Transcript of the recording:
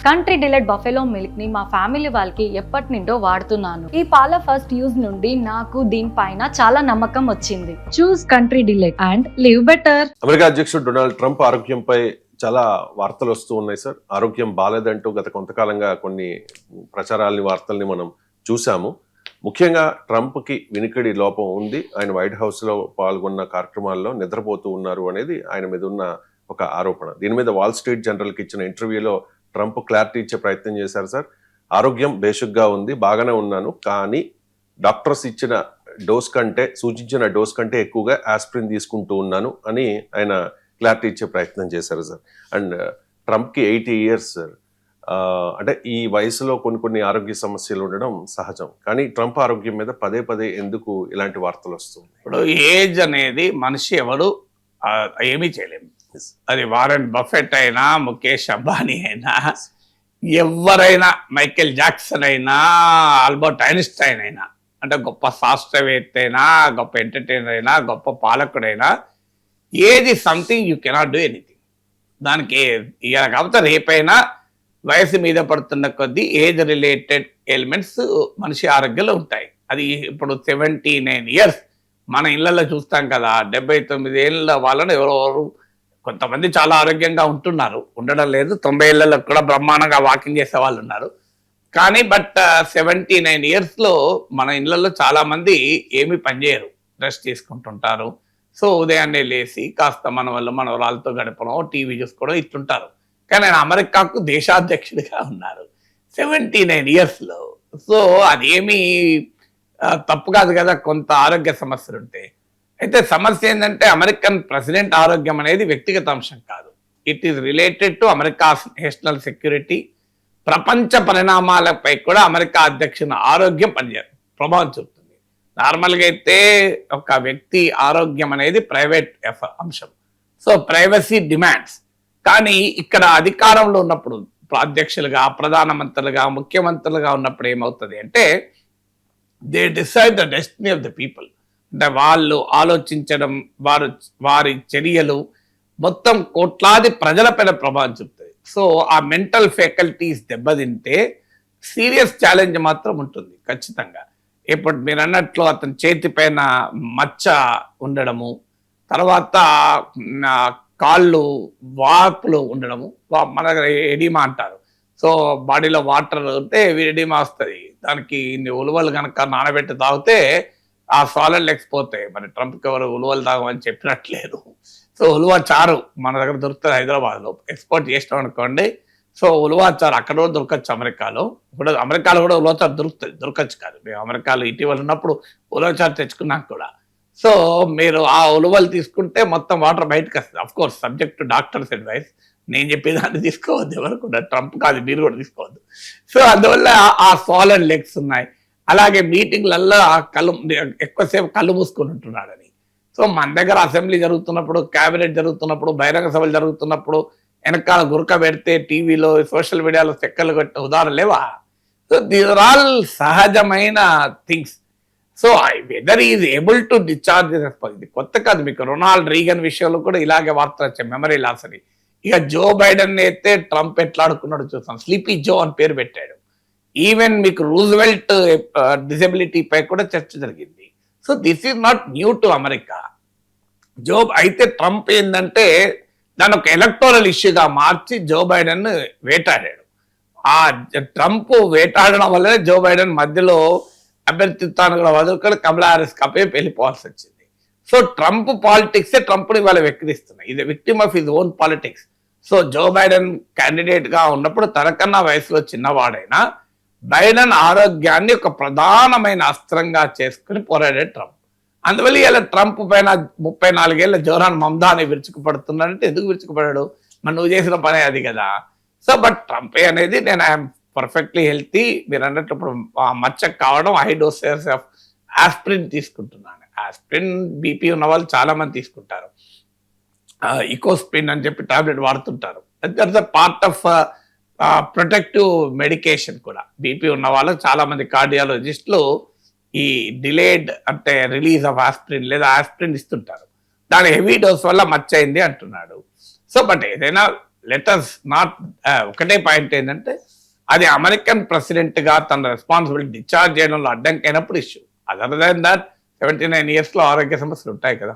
Country delight buffalo milk ని మా family వాళ్ళకి ఎప్పటి నుండో వాడుతున్నాను. ఈ పాల ఫస్ట్ యూజ్ నుండి నాకు దీనిపైన చాలా నమ్మకం వచ్చింది. Choose Country Delight and live better. America అధ్యక్షుడు డొనాల్డ్ ట్రంప్ ఆరోగ్యంపై చాలా వార్తలు వస్తూ ఉన్నాయి సార్. ఆరోగ్యం బాలేదంటూ గత కొంతకాలంగా కొన్ని ప్రచారాలని వార్తల్ని మనం చూసాము. ముఖ్యంగా ట్రంప్కి వినికిడి లోపం ఉంది. ఆయన వైట్ హౌస్లో పాల్గొన్న కార్యక్రమాల్లో నిద్రపోతూ ఉన్నారు అనేది ఆయన మీద ఉన్న ఒక ఆరోపణ. దీని మీద వాల్ స్ట్రీట్ జర్నల్కి ఇచ్చిన ఇంటర్వ్యూలో ట్రంప్ క్లారిటీ ఇచ్చే ప్రయత్నం చేశారు సార్. ఆరోగ్యం బేషుగ్గా ఉంది, బాగానే ఉన్నాను, కానీ డాక్టర్స్ ఇచ్చిన సూచించిన డోస్ కంటే ఎక్కువగా ఆస్పిరిన్ తీసుకుంటూ ఉన్నాను అని ఆయన క్లారిటీ ఇచ్చే ప్రయత్నం చేశారు సార్. అండ్ ట్రంప్కి 80 years సార్. అంటే ఈ వయసులో కొన్ని ఆరోగ్య సమస్యలు ఉండడం సహజం, కానీ ట్రంప్ ఆరోగ్యం మీద పదే ఎందుకు ఇలాంటి వార్తలు వస్తుంది? ఇప్పుడు ఏజ్ అనేది మనిషి ఎవడు ఏమీ చేయలేము. అది వారెన్ బఫెట్ అయినా, ముఖేష్ అంబానీ అయినా, ఎవరైనా, మైకేల్ జాక్సన్ అయినా, ఆల్బర్ట్ ఐన్స్టైన్ అయినా, అంటే గొప్ప శాస్త్రవేత్త అయినా, గొప్ప ఎంటర్టైనర్ అయినా, గొప్ప పాలకుడైనా, ఏది something you cannot do anything. దానికి ఇక కాకపోతే రేపైనా వయసు మీద పడుతున్న కొద్దీ ఏజ్ రిలేటెడ్ ఎలిమెంట్స్ మనిషి ఆరోగ్యంలో ఉంటాయి. అది ఇప్పుడు 79 years మన ఇళ్లలో చూస్తాం కదా. 79 ఏళ్ళ వాళ్ళని ఎవరెవరు కొంతమంది చాలా ఆరోగ్యంగా ఉండడం లేదు. 90 ఏళ్ళలో కూడా బ్రహ్మాండంగా వాకింగ్ చేసే వాళ్ళు ఉన్నారు. కానీ 79 years మన ఇళ్లలో చాలా మంది ఏమీ పనిచేయరు, రెస్ట్ తీసుకుంటుంటారు. సో ఉదయాన్నే లేచి కాస్త మనవరాలతో గడపడం, టీవీ చూసుకోవడం ఇట్లుంటారు. కానీ ఆయన అమెరికాకు దేశాధ్యక్షుడిగా ఉన్నారు 79 years. సో అదేమీ తప్పు కాదు కదా కొంత ఆరోగ్య సమస్యలు ఉంటే. అయితే సమస్య ఏంటంటే అమెరికన్ ప్రెసిడెంట్ ఆరోగ్యం అనేది వ్యక్తిగత అంశం కాదు. It is related to America national security. ప్రపంచ పరిణామాలపై కూడా అమెరికా అధ్యక్షుని ఆరోగ్యం ప్రభావం చూపుతుంది. నార్మల్గా అయితే ఒక వ్యక్తి ఆరోగ్యం అనేది ప్రైవేట్ అంశం, సో ప్రైవసీ డిమాండ్స్. కానీ ఇక్కడ అధికారంలో ఉన్నప్పుడు అధ్యక్షులుగా, ప్రధానమంత్రులుగా, ముఖ్యమంత్రులుగా ఉన్నప్పుడు ఏమవుతుంది అంటే they decide the destiny of the people. అంటే వాళ్ళు ఆలోచించడం, వారి చర్యలు మొత్తం కోట్లాది ప్రజలపైన ప్రభావం చూపుతుంది. సో ఆ మెంటల్ ఫ్యాకల్టీస్ దెబ్బతింటే సీరియస్ ఛాలెంజ్ మాత్రం ఉంటుంది ఖచ్చితంగా. ఇప్పుడు మీరు అన్నట్లు అతని చేతిపైన మచ్చ ఉండడము, తర్వాత కాళ్ళు వాపులు ఉండడము, మన ఎడిమా అంటారు. సో బాడీలో వాటర్ ఉంటే ఎడిమా వస్తుంది. దానికి ఇన్ని ఉలువలు కనుక నానబెట్టి తాగితే ఆ సాలిడ్ లేకపోతాయి. మరి ట్రంప్కి ఎవరు ఉలువలు తాగమని చెప్పినట్లేదు. సో ఉలువ చారు మన దగ్గర దొరుకుతుంది హైదరాబాద్లో, ఎక్స్పోర్ట్ చేసినాం అనుకోండి. సో ఉలువ చారు అక్కడ కూడా దొరకచ్చు. అమెరికాలో కూడా ఉలువ చారు దొరకచ్చు కాదు. మేము అమెరికాలో ఇటీవల ఉన్నప్పుడు ఉలువ చారు తెచ్చుకున్నాం కూడా. సో మీరు ఆ ఉలువలు తీసుకుంటే మొత్తం వాటర్ బయటకు వస్తుంది. Of course subject to doctors advice. నేను చెప్పేదాన్ని తీసుకోవద్దు ఎవరు కూడా, ట్రంప్ కాదు, మీరు కూడా తీసుకోవద్దు. సో అందువల్ల ఆ సాలిడ్ లెగ్స్ ఉన్నాయి. అలాగే మీటింగ్లలో ఎక్కువసేపు కళ్ళు మూసుకొని ఉంటున్నాడని. సో మన దగ్గర అసెంబ్లీ జరుగుతున్నప్పుడు, క్యాబినెట్ జరుగుతున్నప్పుడు, బహిరంగ సభలు జరుగుతున్నప్పుడు వెనకాల గురక పెడితే టీవీలో, సోషల్ మీడియాలో చెక్కలు కొట్టిన ఉదాహరణ లేవా? సో దీస్ ఆర్ ఆల్ సహజమైన things. So weather is able to discharge response. కొత్త కాదు, మీకు రొనాల్డ్ రీగన్ విషయంలో కూడా ఇలాగే వార్తలు వచ్చాయి, మెమరీ లాస్ అని. ఇక జో బైడెన్ అయితే ట్రంప్ ఎట్లా ఆడుకున్నాడు చూస్తాం. స్లీపీ జో అని పేరు పెట్టాడు. ఈవెన్ మీకు రూజ్వెల్ట్ డిసెబిలిటీ పై కూడా చర్చ జరిగింది. So this is not new to America. అయితే ట్రంప్ ఏంటంటే దాన్ని ఒక ఎలక్టోరల్ ఇష్యూగా మార్చి జో బైడెన్ వేటాడాడు. ఆ ట్రంప్ వేటాడడం వల్లనే జో బైడెన్ మధ్యలో అభ్యర్థిత్వాన్ని కూడా వదులుకొని కమలా హారిస్ కపే వెళ్ళిపోవాల్సి వచ్చింది. సో ట్రంప్ పాలిటిక్సే ట్రంప్ని ఇవాళ వెక్కిరిస్తున్నాయి. ఇది victim of his own politics. So Joe Biden క్యాండిడేట్గా ఉన్నప్పుడు తనకన్నా వయసులో చిన్నవాడైనా బైడెన్ ఆరోగ్యాన్ని ఒక ప్రధానమైన అస్త్రంగా చేసుకుని పోరాడే ట్రంప్. అందువల్ల ఇలా ట్రంప్ పైన 34 ఏళ్ళ జోరాన్ మమ్దాని విరుచుకుపడుతున్నాడంటే ఎందుకు విరుచుకుపడాడు? మరి నువ్వు చేసిన పనే అది కదా. సో బట్ ట్రంప్ అనేది నేను ఐఎమ్ పర్ఫెక్ట్లీ హెల్తీ. మీరు అన్నట్టు ఇప్పుడు మచ్చ కావడం, హై డోసెస్ ఆఫ్ ఆస్పిరిన్ తీసుకుంటున్నాను. ఆస్పిరిన్ బీపీ ఉన్న వాళ్ళు చాలా మంది తీసుకుంటారు. ఇకోస్పిన్ అని చెప్పి టాబ్లెట్ వాడుతుంటారు. That's a part of protective medication కూడా. బీపీ ఉన్న వాళ్ళు చాలా మంది కార్డియాలజిస్టులు ఈ డిలేడ్ అంటే రిలీజ్ ఆఫ్ ఆస్పిరిన్ లేదా ఆస్పిరిన్ ఇస్తుంటారు. దాని హెవీ డోస్ వల్ల మచ్చ అయింది అంటున్నాడు. సో బట్ ఏదైనా లెటర్స్ నాట్ ఒకటే పాయింట్ ఏంటంటే అది అమెరికన్ ప్రెసిడెంట్ గా తన రెస్పాన్సిబిలిటీ డిశ్చార్జ్ చేయడంలో అడ్డంకైనప్పుడు issue. Other than that 79 years లో ఆరోగ్య సమస్యలు ఉంటాయి కదా.